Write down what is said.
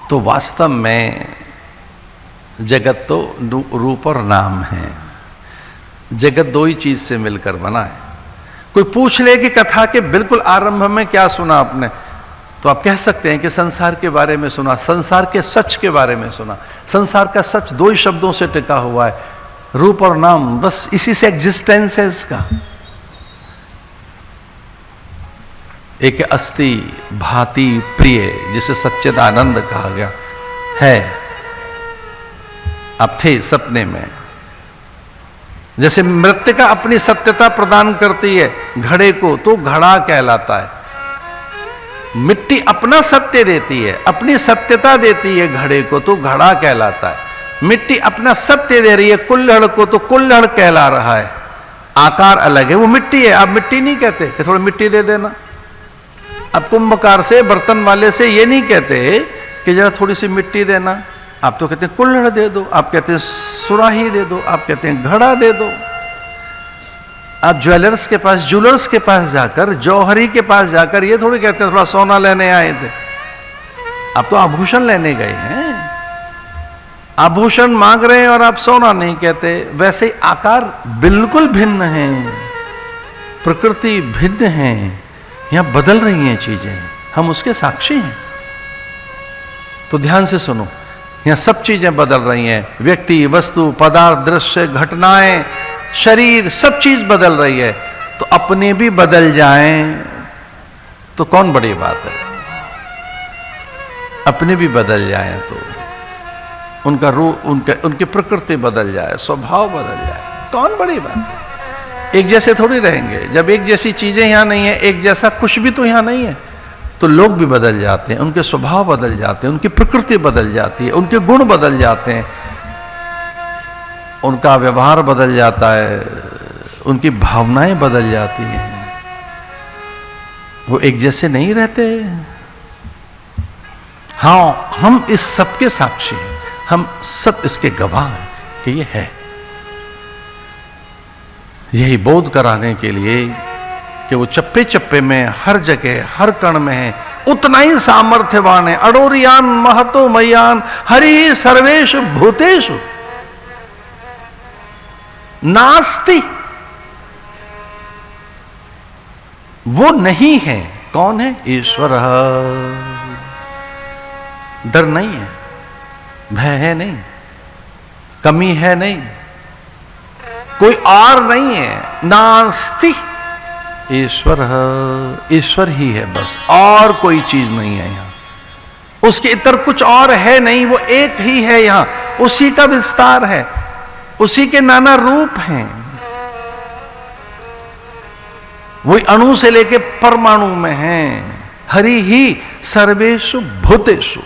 तो वास्तव में जगत तो रूप और नाम है। जगत दो ही चीज से मिलकर बना है। कोई पूछ ले कि कथा के बिल्कुल आरंभ में क्या सुना आपने, तो आप कह सकते हैं कि संसार के बारे में सुना, संसार के सच के बारे में सुना। संसार का सच दो ही शब्दों से टिका हुआ है, रूप और नाम। बस इसी से एग्जिस्टेंस है इसका। एक अस्ति भांति प्रिय, जिसे सच्चिदानंद कहा गया है। आप थे सपने में। जैसे मृत्तिका अपनी सत्यता प्रदान करती है घड़े को, तो घड़ा कहलाता है। मिट्टी अपना सत्य देती है, अपनी सत्यता देती है घड़े को, तो घड़ा कहलाता है। मिट्टी अपना सत्य दे रही है कुल्हड़ को, तो कुल्हड़ कहला रहा है। आकार अलग है, वो मिट्टी है। आप मिट्टी नहीं कहते कि थोड़ी मिट्टी दे देना। अब कुंभकार से, बर्तन वाले से ये नहीं कहते कि जरा थोड़ी सी मिट्टी देना। आप तो कहते हैं कुल्हड़ दे दो, आप कहते हैं सुराही दे दो, आप कहते हैं घड़ा दे दो। आप ज्वेलर्स के पास, ज्वेलर्स के पास जाकर, जौहरी के पास जाकर ये थोड़ी कहते हैं थोड़ा सोना लेने आए थे। आप तो आभूषण लेने गए हैं, आभूषण मांग रहे हैं और आप सोना नहीं कहते। वैसे ही आकार बिल्कुल भिन्न है, प्रकृति भिन्न है। यहां बदल रही हैं चीजें, हम उसके साक्षी हैं। तो ध्यान से सुनो, यहां सब चीजें बदल रही हैं। व्यक्ति, वस्तु, पदार्थ, दृश्य, घटनाएं, शरीर, सब चीज बदल रही है। तो अपने भी बदल जाएं तो कौन बड़ी बात है। अपने भी बदल जाएं तो उनका रूप, उनकी प्रकृति बदल जाए, स्वभाव बदल जाए, कौन बड़ी बात है। एक जैसे थोड़ी रहेंगे। जब एक जैसी चीजें यहां नहीं है, एक जैसा कुछ भी तो यहां नहीं है, तो लोग भी बदल जाते हैं, उनके स्वभाव बदल जाते हैं, उनकी प्रकृति बदल जाती है, उनके गुण बदल जाते हैं, उनका व्यवहार बदल जाता है, उनकी भावनाएं बदल जाती हैं। वो एक जैसे नहीं रहते। हाँ, हम इस सब के साक्षी हैं, हम सब इसके गवाह हैं कि ये है। यही बोध कराने के लिए कि वो चप्पे चप्पे में, हर जगह, हर कण में है, उतना ही सामर्थ्यवान है। अडोरियान महतो मयान हरि सर्वेषु भूतेषु नास्ति। वो नहीं है। कौन है? ईश्वर। डर नहीं है, भय है नहीं, कमी है नहीं, कोई और नहीं है। नास्ति ईश्वर, ईश्वर ही है बस, और कोई चीज नहीं है यहां। उसके इतर कुछ और है नहीं, वो एक ही है यहां। उसी का विस्तार है, उसी के नाना रूप हैं। वही अणु से लेके परमाणु में हैं। हरि ही सर्वेषु भूतेषु।